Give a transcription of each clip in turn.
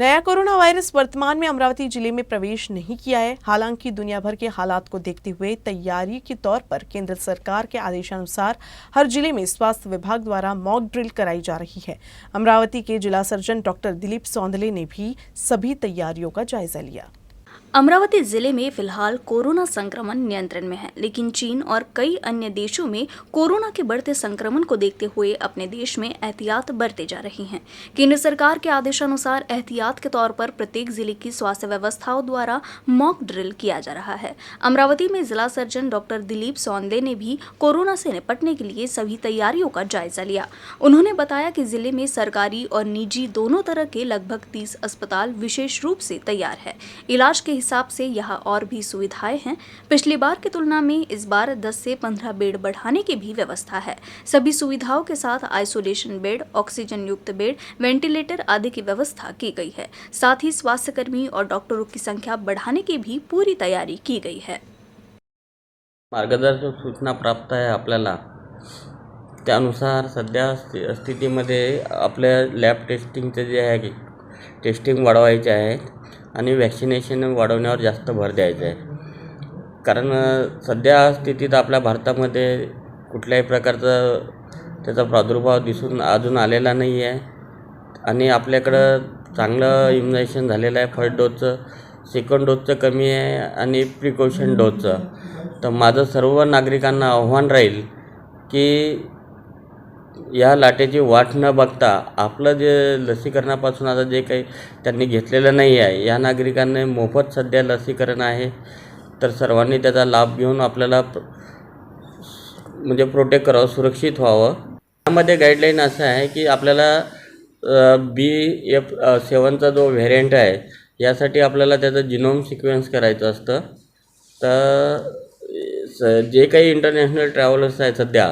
नया corona virus वर्तमान में अमरावती जिले में प्रवेश नहीं किया है। हालांकि दुनिया भर के हालात को देखते हुए तैयारी के तौर पर केंद्र सरकार के आदेशानुसार हर जिले में स्वास्थ्य विभाग द्वारा मॉक ड्रिल कराई जा रही है। अमरावती के जिला सर्जन डॉक्टर दिलीप सौंदले ने भी सभी तैयारियों का जायजा लिया। अमरावती जिले में फिलहाल कोरोना संक्रमण नियंत्रण में है, लेकिन चीन और कई अन्य देशों में कोरोना के बढ़ते संक्रमण को देखते हुए अपने देश में एहतियात बरते जा रही हैं। केंद्र सरकार के आदेशानुसार एहतियात के तौर पर प्रत्येक जिले की स्वास्थ्य व्यवस्थाओं द्वारा मॉक ड्रिल किया जा रहा है। अमरावती में जिला सर्जन डॉक्टर दिलीप सौंदे ने भी कोरोना से निपटने के लिए सभी तैयारियों का जायजा लिया। उन्होंने बताया कि जिले में सरकारी और निजी दोनों तरह के लगभग 30 अस्पताल विशेष रूप से तैयार है। इलाज के हिसाब से यहाँ और भी सुविधाएं हैं। पिछली बार की तुलना में इस बार 10 से 15 बेड बढ़ाने की भी व्यवस्था है। सभी सुविधाओं के साथ आइसोलेशन बेड, ऑक्सीजन युक्त बेड, वेंटिलेटर आदि की व्यवस्था की गई है। साथ ही स्वास्थ्यकर्मी और डॉक्टरों की संख्या बढ़ाने की भी पूरी तैयारी की गई है। मार्गदर्शक सूचना प्राप्त आहे आपल्याला, त्यानुसार सध्या स्थितीमध्ये आपल्या लॅब टेस्टिंगचे जे आहे टेस्टिंग वाढवायचे आहे आणि वॅक्सिनेशन वाढवण्यावर जास्त भर द्यायचा आहे। कारण सध्या स्थितीत आपल्या भारतामध्ये कुठल्याही प्रकारचा त्याचा प्रादुर्भाव दिसून अजून आलेला नाही आहे आणि आपल्याकडं चांगलं इम्युनायझेशन झालेलं आहे। फर्स्ट डोजचं, सेकंड डोजचं कमी आहे आणि प्रिकॉशन डोजचं। तर माझं सर्व नागरिकांना आव्हान राहील की या लाटेची वाट न बघता आपलं जे लसीकरणापासून आता जे काही त्यांनी घेतलेलं नाही आहे, या नागरिकांनी मोफत सध्या लसीकरण आहे, तर सर्वांनी त्याचा लाभ घेऊन आपल्याला म्हणजे प्रोटेक्ट करावं, सुरक्षित व्हावं। यामध्ये गाईडलाईन असं आहे की आपल्याला BF7चा जो व्हेरियंट आहे यासाठी आपल्याला त्याचं जिनोम सिक्वेन्स करायचं असतं। तर जे काही इंटरनॅशनल ट्रॅव्हलर्स आहेत सध्या,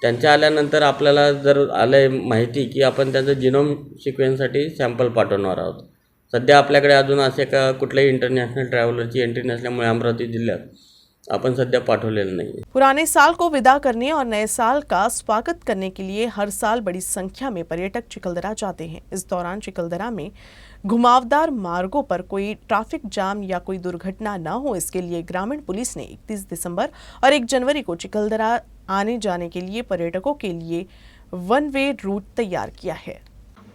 त्यांच्या आल्यानंतर आपल्याला जर आलं माहिती की आपण त्याचं जिनोम सिक्वेन्ससाठी सॅम्पल पाठवणार आहोत। सध्या आपल्याकडे अजून असे का कुठल्याही इंटरनॅशनल ट्रॅव्हलरची एंट्री नसल्यामुळे अमरावती जिल्ह्यात अपन सध्या पाठवलेलं नहीं। पुराने साल को विदा करने और नए साल का स्वागत करने के लिए हर साल बड़ी संख्या में पर्यटक चिखलदरा जाते हैं। इस दौरान चिखलदरा में घुमावदार मार्गों पर कोई ट्रैफिक जाम या कोई दुर्घटना न हो, इसके लिए ग्रामीण पुलिस ने 31 दिसंबर और 1 जनवरी को चिखलदरा आने जाने के लिए पर्यटकों के लिए वन वे रूट तैयार किया है।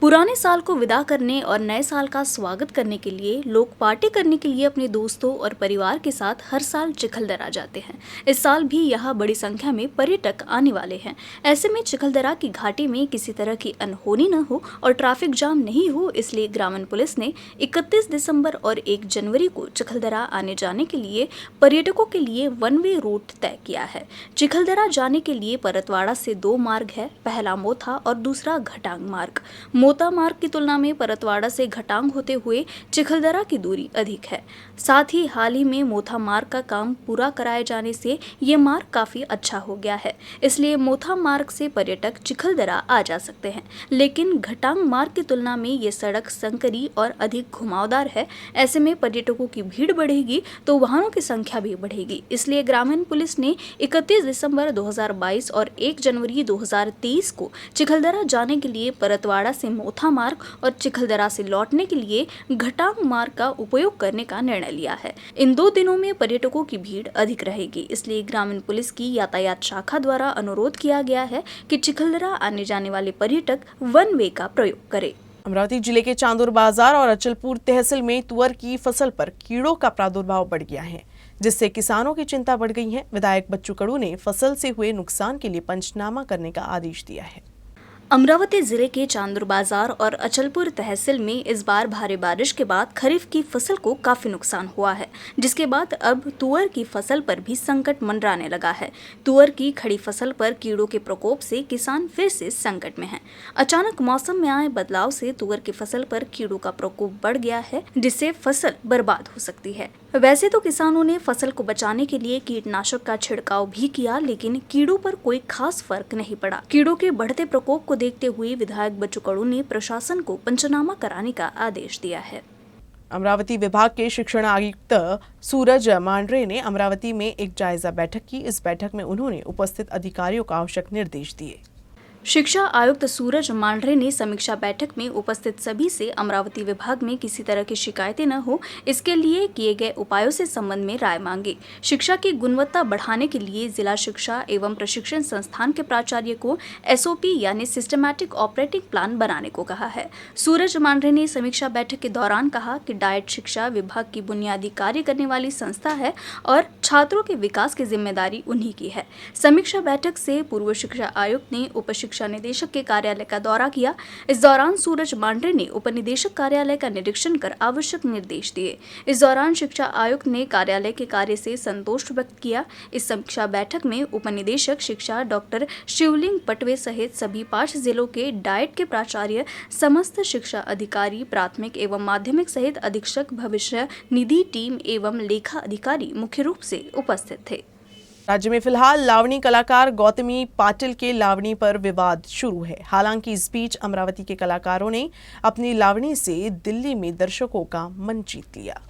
पुराने साल को विदा करने और नए साल का स्वागत करने के लिए लोग पार्टी करने के लिए अपने दोस्तों और परिवार के साथ हर साल चिखलदरा जाते हैं। इस साल भी यहाँ बड़ी संख्या में पर्यटक आने वाले हैं। ऐसे में चिखलदरा की घाटी में किसी तरह की अनहोनी न हो और ट्रैफिक जाम नहीं हो, इसलिए ग्रामीण पुलिस ने 31 दिसंबर और 1 जनवरी को चिखलदरा आने जाने के लिए पर्यटकों के लिए वन वे रूट तय किया है। चिखलदरा जाने के लिए परतवाड़ा से 2 मार्ग है, पहला मोथा और दूसरा घटांग मार्ग। मोता मार्ग की तुलना में परतवाड़ा से घटांग होते हुए चिखलदरा की दूरी अधिक है। साथ ही हाल ही में मोथा मार्ग का काम पूरा कराए जाने से ये मार्ग काफ़ी अच्छा हो गया है, इसलिए मोथा मार्ग से पर्यटक चिखलदरा आ जा सकते हैं। लेकिन घटांग मार्ग की तुलना में ये सड़क संकरी और अधिक घुमावदार है। ऐसे में पर्यटकों की भीड़ बढ़ेगी तो वाहनों की संख्या भी बढ़ेगी, इसलिए ग्रामीण पुलिस ने 31 दिसंबर 2022 और 1 जनवरी 2023 को चिखलदरा जाने के लिए परतवाड़ा से मोथा मार्ग और चिखलदरा से लौटने के लिए घटांग मार्ग का उपयोग करने का निर्णय लिया है। इन 2 दिनों में पर्यटकों की भीड़ अधिक रहेगी, इसलिए ग्रामीण पुलिस की यातायात शाखा द्वारा अनुरोध किया गया है कि चिखलदरा आने जाने वाले पर्यटक वन वे का प्रयोग करें। अमरावती जिले के चांदूर बाजार और अचलपुर तहसील में तुअर की फसल पर कीड़ों का प्रादुर्भाव बढ़ गया है, जिससे किसानों की चिंता बढ़ गई है। विधायक बच्चू कडू ने फसल से हुए नुकसान के लिए पंचनामा करने का आदेश दिया है। अमरावती जिले के चांदूर बाजार और अचलपुर तहसील में इस बार भारी बारिश के बाद खरीफ की फसल को काफी नुकसान हुआ है, जिसके बाद अब तुअर की फसल पर भी संकट मंडराने लगा है। तुअर की खड़ी फसल पर कीड़ों के प्रकोप से किसान फिर से संकट में हैं। अचानक मौसम में आए बदलाव से तुअर की फसल पर कीड़ों का प्रकोप बढ़ गया है, जिससे फसल बर्बाद हो सकती है। वैसे तो किसानों ने फसल को बचाने के लिए कीटनाशक का छिड़काव भी किया, लेकिन कीड़ों पर कोई खास फर्क नहीं पड़ा। कीड़ों के बढ़ते प्रकोप को देखते हुए विधायक बच्चू कडू ने प्रशासन को पंचनामा कराने का आदेश दिया है। अमरावती विभाग के शिक्षण आयुक्त सूरज मांडरे ने अमरावती में एक जायजा बैठक की। इस बैठक में उन्होंने उपस्थित अधिकारियों को आवश्यक निर्देश दिए। शिक्षा आयुक्त सूरज मांढरे ने समीक्षा बैठक में उपस्थित सभी से अमरावती विभाग में किसी तरह की शिकायतें न हो, इसके लिए किए गए उपायों से संबंध में राय मांगी। शिक्षा की गुणवत्ता बढ़ाने के लिए जिला शिक्षा एवं प्रशिक्षण संस्थान के प्राचार्य को SOP यानी सिस्टमैटिक ऑपरेटिंग प्लान बनाने को कहा है। सूरज मांढरे ने समीक्षा बैठक के दौरान कहा कि डाइट शिक्षा विभाग की बुनियादी कार्य करने वाली संस्था है और छात्रों के विकास की जिम्मेदारी उन्हीं की है। समीक्षा बैठक से पूर्व शिक्षा आयुक्त ने उप शिक्षा निदेशक के कार्यालय का दौरा किया। इस दौरान सूरज मांढरे ने उप निदेशक कार्यालय का निरीक्षण कर आवश्यक निर्देश दिए। इस दौरान शिक्षा आयुक्त ने कार्यालय के कार्य से संतोष व्यक्त किया। इस समीक्षा बैठक में उप निदेशक शिक्षा डॉक्टर शिवलिंग पटवे सहित सभी 5 जिलों के डाइट के प्राचार्य, समस्त शिक्षा अधिकारी, प्राथमिक एवं माध्यमिक सहित अधीक्षक, भविष्य निधि टीम एवं लेखा अधिकारी मुख्य रूप से उपस्थित थे। राज्य में फिलहाल लावणी कलाकार गौतमी पाटिल के लावणी पर विवाद शुरू है। हालांकि इस बीच अमरावती के कलाकारों ने अपनी लावणी से दिल्ली में दर्शकों का मन जीत लिया।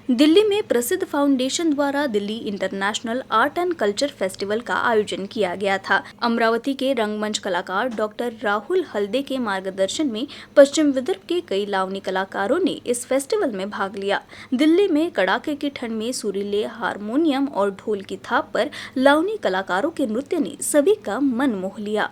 दिल्ली में प्रसिद्ध फाउंडेशन द्वारा Delhi international art and culture festival का आयोजन किया गया था। अमरावती के रंगमंच कलाकार डॉक्टर राहुल हल्दे के मार्गदर्शन में पश्चिम विदर्भ के कई लावनी कलाकारों ने इस फेस्टिवल में भाग लिया। दिल्ली में कड़ाके की ठंड में सुरीले हारमोनियम और ढोल की थाप पर लावनी कलाकारों के नृत्य ने सभी का मन मोह लिया।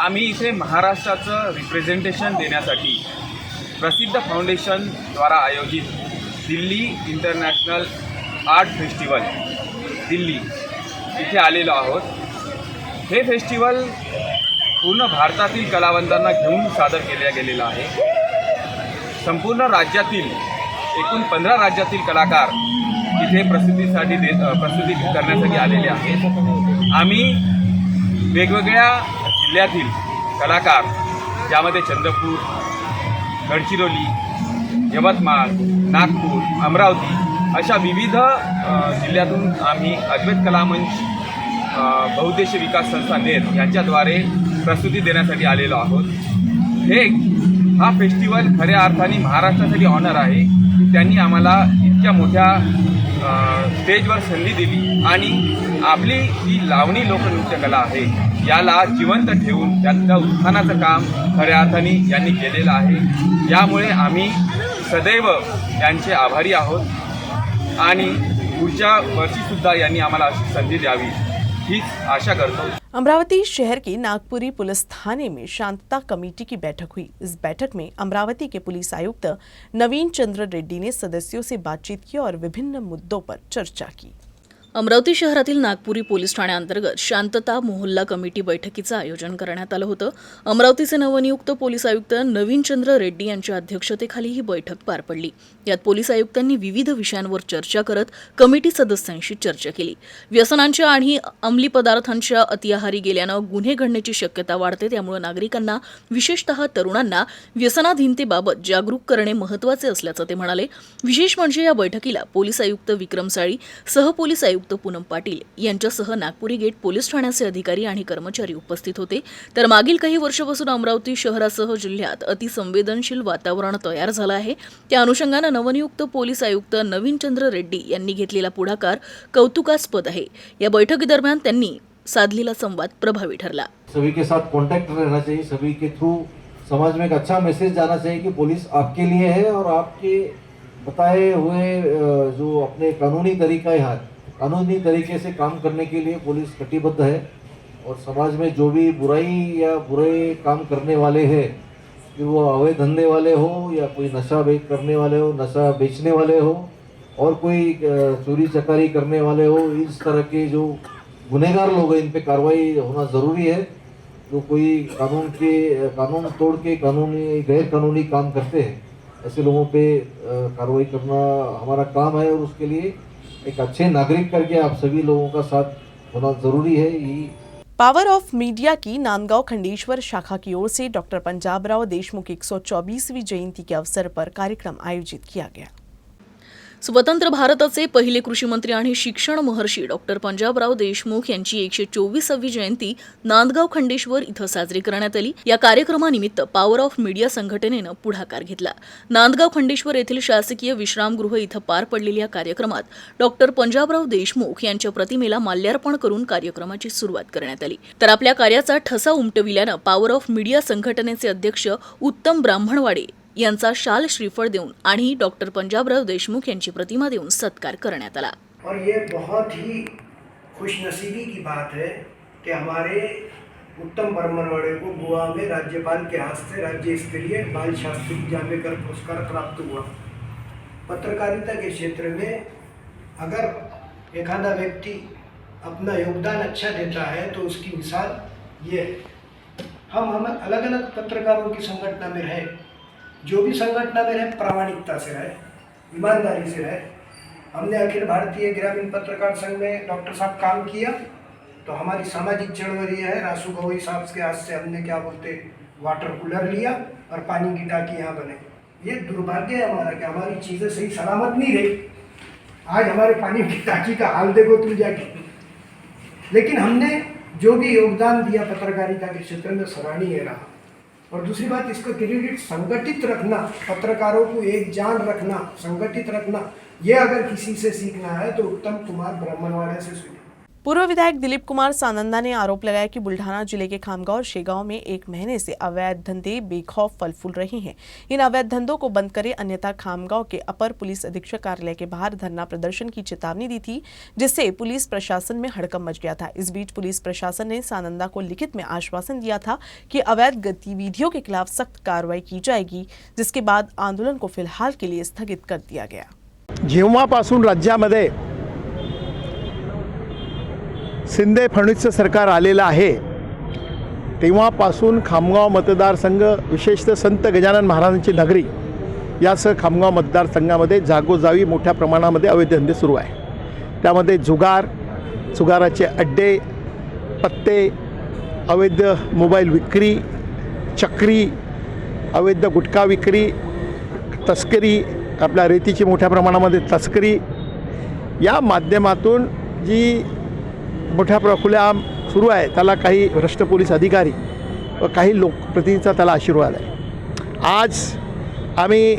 आम्ही इथे महाराष्ट्राचं रिप्रेझेंटेशन देण्यासाठी प्रसिद्ध फाउंडेशन द्वारा आयोजित Delhi international art festival Delhi इथे आलेलो आहोत। हे फेस्टिवल पूर्ण भारतातील कलावंतांना घेऊन सादर केले गेलेलं आहे। संपूर्ण राज्यातील एकूण 15 राज्यातील कलाकार इथे प्रस्तुती करण्यासाठी आलेले आहेत। आम्ही वेगवेगळ्या जिल्ह्यातील कलाकार ज्यामध्ये चंद्रपूर, गडचिरोली, यवतमाळ, नागपूर, अमरावती अशा विविध जिल्ह्यातून आम्ही अद्वैत कलामंच बहुउद्देशीय विकास संस्था नेर यांच्याद्वारे प्रस्तुती देण्यासाठी आलेलो आहोत। हा फेस्टिवल खऱ्या अर्थाने महाराष्ट्रासाठी ऑनर आहे। त्यांनी आम्हाला इतक्या मोठ्या स्टेजवर संधी दिली आणि आपली जी लावणी लोकनृत्य कला आहे याला जिवंत ठेवून त्याचं उत्थानाचं काम खऱ्या अर्थाने यांनी केलेलं आहे। यामुळे आम्ही सदैव यांचे आभारी आहोत आणि पुढच्या वर्षीसुद्धा यांनी आम्हाला अशी संधी द्यावी हीच आशा करतो। अमरावती शहर के नागपुरी पुलिस थाने में शांतता कमेटी की बैठक हुई। इस बैठक में अमरावती के पुलिस आयुक्त नवीन चंद्र रेड्डी ने सदस्यों से बातचीत की और विभिन्न मुद्दों पर चर्चा की। अमरावती शहरातील नागपुरी पोलीस ठाण्याअंतर्गत शांतता मोहल्ला कमिटी बैठकीचं आयोजन करण्यात आलं होतं. अमरावतीचे नवनियुक्त पोलीस आयुक्त नवीनचंद्र रेड्डी यांच्या अध्यक्षतेखाली ही बैठक पार पडली. यात पोलीस आयुक्तांनी विविध विषयांवर चर्चा करत कमिटी सदस्यांशी चर्चा केली. व्यसनांच्या आणि अंमली पदार्थांच्या अतिआहारी गेल्यानं गुन्हे घडण्याची शक्यता वाढते, त्यामुळे नागरिकांना विशेषतः तरुणांना व्यसनाधीनतेबाबत जागरूक करणे महत्त्वाचे असल्याचं ते म्हणाले. विशेष म्हणजे या बैठकीला पोलीस आयुक्त विक्रम साळी, सहपोलीस आयुक्त पूनम पाटील यांच्यासह नागपुरी गेट पोलीस ठाण्याचे अधिकारी आणि कर्मचारी उपस्थित होते. तर मागील काही वर्षापासून अमरावती शहरासह जिल्ह्यात अतिसंवेदनशील वातावरण तयार झालं आहे. त्या अनुषंगानं नवनियुक्त पोलीस आयुक्त नवीनचंद्र रेड्डी यांनी घेतलेला पुढाकार कौतुकास्पद आहे. या बैठकीदरम्यान त्यांनी साधलेला संवाद प्रभावी ठरला. सभी के साथ कांटेक्ट रहना चाहिए, सभी के थ्रू समाज में एक अच्छा मैसेज जाना चाहिए कि पुलिस आपके लिए है और आपके बताए हुए जो अपने कानूनी तरीके से काम करने के लिए पुलिस कटिबद्ध है. और समाज में जो भी बुराई या बुरे काम करने वाले हैं, कि वो अवैध धंधे वाले हो या कोई नशा करने वाले हो, नशा बेचने वाले हो और कोई चोरी चकारी करने वाले हो, इस तरह के जो गुनहगार लोग हैं इन पे कार्रवाई होना ज़रूरी है. जो कोई कानून तोड़ के गैर कानूनी काम करते हैं, ऐसे लोगों पे कार्रवाई करना हमारा काम है. और उसके लिए एक अच्छे नागरिक करके आप सभी लोगों का साथ होना ज़रूरी है. ये पावर ऑफ मीडिया की नांदगांव खंडेश्वर शाखा की ओर से डॉक्टर पंजाबराव देशमुख 124वीं जयंती के अवसर पर कार्यक्रम आयोजित किया गया. स्वतंत्र भारताचे पहिले कृषी मंत्री आणि शिक्षण महर्षी डॉक्टर पंजाबराव देशमुख यांची 124वी जयंती नांदगाव खंडेश्वर इथं साजरी करण्यात आली. या कार्यक्रमानिमित्त पॉवर ऑफ मीडिया संघटनेनं पुढाकार घेतला. नांदगाव खंडेश्वर येथील शासकीय विश्रामगृह इथं पार पडलेल्या कार्यक्रमात डॉक्टर पंजाबराव देशमुख यांच्या प्रतिमेला माल्यार्पण करून कार्यक्रमाची सुरुवात करण्यात आली. तर आपल्या कार्याचा ठसा उमटविल्यानं पॉवर ऑफ मीडिया संघटनेचे अध्यक्ष उत्तम ब्राह्मणवाडे यांचा शाल श्रीफळ देऊन आणि डॉक्टर पंजाबराव देशमुख यांची प्रतिमा देऊन सत्कार करण्यात आला. और ये बहुत ही खुशनसीबी की बात है कि हमारे उत्तम ब्राह्मणवाड़े को गोवा में राज्यपाल के हाथ से राज्य स्तरीय बाल शास्त्री जांबेकर पुरस्कार प्राप्त हुआ. पत्रकारिता के क्षेत्र में अगर एखादा व्यक्ति अपना योगदान अच्छा देता है तो उसकी मिसाल ये है. हम अलग अलग पत्रकारों की संगठना में रहे, जो भी संगठना में रहे प्रामाणिकता से रहे, ईमानदारी से रहे. हमने अखिल भारतीय ग्रामीण पत्रकार संघ में डॉक्टर साहब काम किया तो हमारी सामाजिक चळवळी है. रासू गवई साहब के हाथ से हमने क्या बोलते वाटर कूलर लिया और पानी की टाकी यहाँ बने. ये दुर्भाग्य है हमारा कि हमारी चीज़ें सही सलामत नहीं रही. आज हमारे पानी की टाकी का हाल देखो तुम जाके. लेकिन हमने जो भी योगदान दिया पत्रकारिता के क्षेत्र में सराहनीय रहा. और दूसरी बात, इसको क्रेडिट संगठित रखना, पत्रकारों को एक जान रखना, संगठित रखना, ये अगर किसी से सीखना है तो उत्तम कुमार ब्राह्मणवाड़े से सीखना. पूर्व विधायक दिलीप कुमार सानंदा ने आरोप लगाया कि बुल्ढाना जिले के खामगांव और शेगांव में 1 महीने से अवैध धंधे बेखौफ फल फूल रहे हैं. इन अवैध धंधों को बंद करें, अन्यथा खामगांव के अपर पुलिस अधीक्षक कार्यालय के बाहर धरना प्रदर्शन की चेतावनी दी थी, जिससे पुलिस प्रशासन में हड़कंप मच गया था. इस बीच पुलिस प्रशासन ने सानंदा को लिखित में आश्वासन दिया था कि अवैध गतिविधियों के खिलाफ सख्त कार्रवाई की जाएगी, जिसके बाद आंदोलन को फिलहाल के लिए स्थगित कर दिया गया. जेव्हापासून राज्यामध्ये शिंदे फडणवीसचं सरकार आलेलं आहे तेव्हापासून खामगाव मतदारसंघ, विशेषतः संत गजानन महाराजांची नगरी यासह खामगाव मतदारसंघामध्ये जागोजागी मोठ्या प्रमाणामध्ये अवैध धंदे सुरू आहे. त्यामध्ये जुगाराचे अड्डे, पत्ते, अवैध मोबाईल विक्री, चक्री, अवैध गुटखा विक्री, तस्करी, आपल्या रेतीची मोठ्या प्रमाणामध्ये तस्करी, या माध्यमातून जी मोठ्या खुलेआम सुरू आहे त्याला काही भ्रष्ट पोलीस अधिकारी व काही लोकप्रतिनिधींचा त्याला आशीर्वाद आहे. आज आम्ही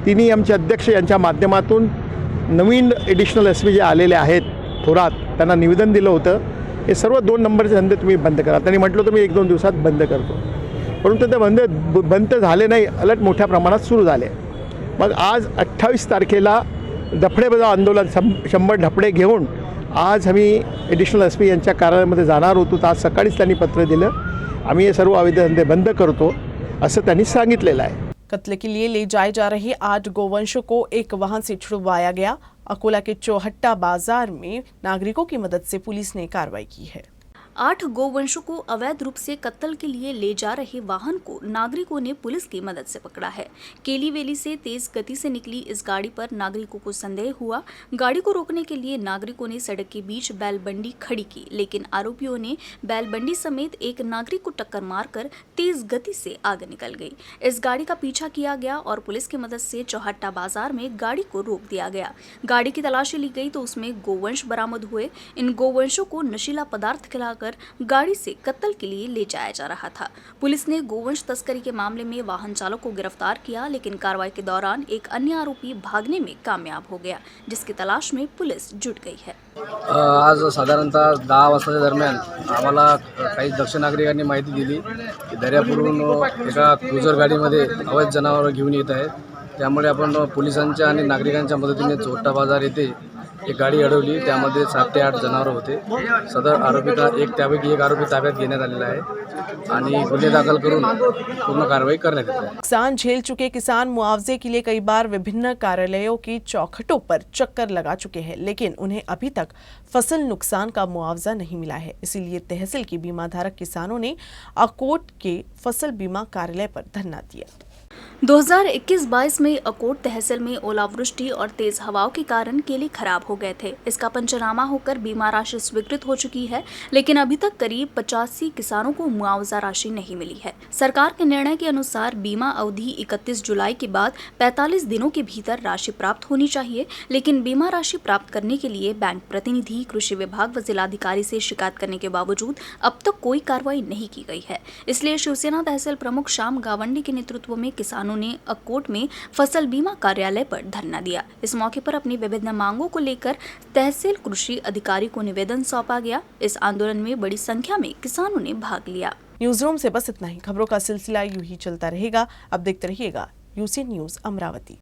तिन्ही आमचे अध्यक्ष यांच्या माध्यमातून नवीन ॲडिशनल एस पी जे आलेले आहेत थोरात, त्यांना निवेदन दिलं होतं हे सर्व 2 नंबरचे धंदे तुम्ही बंद करा. त्यांनी म्हटलं होतं मी 1-2 दिवसात बंद करतो, परंतु ते बंद झाले नाही, अलट मोठ्या प्रमाणात सुरू झाले. मग आज 28 तारखेला डफडे बजाव आंदोलन 100 डफडे घेऊन आज आम्ही ॲडिशनल एस पी यांच्या कार्यालयामध्ये जाणार होतो. तर आज सकाळीच त्यांनी पत्र दिलं, आम्ही हे सर्व अवैध धंदे बंद करतो असं त्यांनी सांगितलेलं आहे. कत्ल के लिए ले जाए जा रहे 8 गोवंशों को एक वाहन से छुड़वाया गया. अकोला के चौहट्टा बाजार में नागरिकों की मदद से पुलिस ने कार्रवाई की है। 8 गोवंशों को अवैध रूप से कत्ल के लिए ले जा रहे वाहन को नागरिकों ने पुलिस की मदद से पकड़ा है। केलीवेली से तेज गति से निकली इस गाड़ी पर नागरिकों को संदेह हुआ। गाड़ी को रोकने के लिए नागरिकों ने सड़क के बीच बैलबंडी खड़ी की, लेकिन आरोपियों ने बैलबंडी समेत एक नागरिक को टक्कर मारकर तेज गति से आगे निकल गई। इस गाड़ी का पीछा किया गया और पुलिस की मदद से चौहट्टा बाजार में गाड़ी को रोक दिया गया। गाड़ी की तलाशी ली गई तो उसमें गोवंश बरामद हुए। इन गोवंशों को नशीला पदार्थ खिलाकर गाड़ी से कत्ल के लिए ले जाया जा रहा था। पुलिस ने गोवंश तस्करी के मामले में वाहन चालक को गिरफ्तार किया, लेकिन कार्रवाई के दौरान एक अन्य आरोपी भागने में कामयाब हो गया, जिसकी तलाश में पुलिस जुट गई है। आज साधारणतः 10 वाजताच्या दरम्यान आम्हाला काही दक्ष नागरिकांनी माहिती दिली की दर्यापूरहून एका क्रुझर गाडीमध्ये अवैध जनावरं घेऊन येत आहेत। त्यामुळे आपण पोलिसांच्या आणि नागरिकांच्या मदतीने चौहट्टा बाजार येथे एक गाडी अडवली। त्यामध्ये 7 ते 8 जनावरं होते। सदर आरोपीचा त्यापैकी एक आरोपी ताब्यात घेण्यात आलेला आहे आणि गुन्हे दाखल करून पूर्ण कारवाई करण्यात येत आहे। नुकसान झेल चुके किसान मुआवजे के लिए कई बार विभिन्न कार्यालयों की चौखटों पर चक्कर लगा चुके हैं, लेकिन उन्हें अभी तक फसल नुकसान का मुआवजा नहीं मिला है। इसीलिए तहसील के बीमा धारक किसानों ने अकोट के फसल बीमा कार्यालय पर धरना दिया। 2021-22 में अकोट तहसील में ओलावृष्टि और तेज हवाओं के कारण केले खराब हो गए थे। इसका पंचनामा होकर बीमा राशि स्वीकृत हो चुकी है, लेकिन अभी तक करीब 85 किसानों को मुआवजा राशि नहीं मिली है। सरकार के निर्णय के अनुसार बीमा अवधि 31 जुलाई के बाद 45 दिनों के भीतर राशि प्राप्त होनी चाहिए, लेकिन बीमा राशि प्राप्त करने के लिए बैंक प्रतिनिधि, कृषि विभाग व जिलाधिकारी से शिकायत करने के बावजूद अब तक कोई कार्रवाई नहीं की गई है। इसलिए शिवसेना तहसील प्रमुख श्याम गावंडी के नेतृत्व में किसानों ने अकोट में फसल बीमा कार्यालय पर धरना दिया। इस मौके पर अपनी विभिन्न मांगों को लेकर तहसील कृषि अधिकारी को निवेदन सौंपा गया। इस आंदोलन में बड़ी संख्या में किसानों ने भाग लिया। न्यूज रूम से बस इतना ही। खबरों का सिलसिला यूं ही चलता रहेगा। अब देखते रहिएगा यूसी न्यूज अमरावती।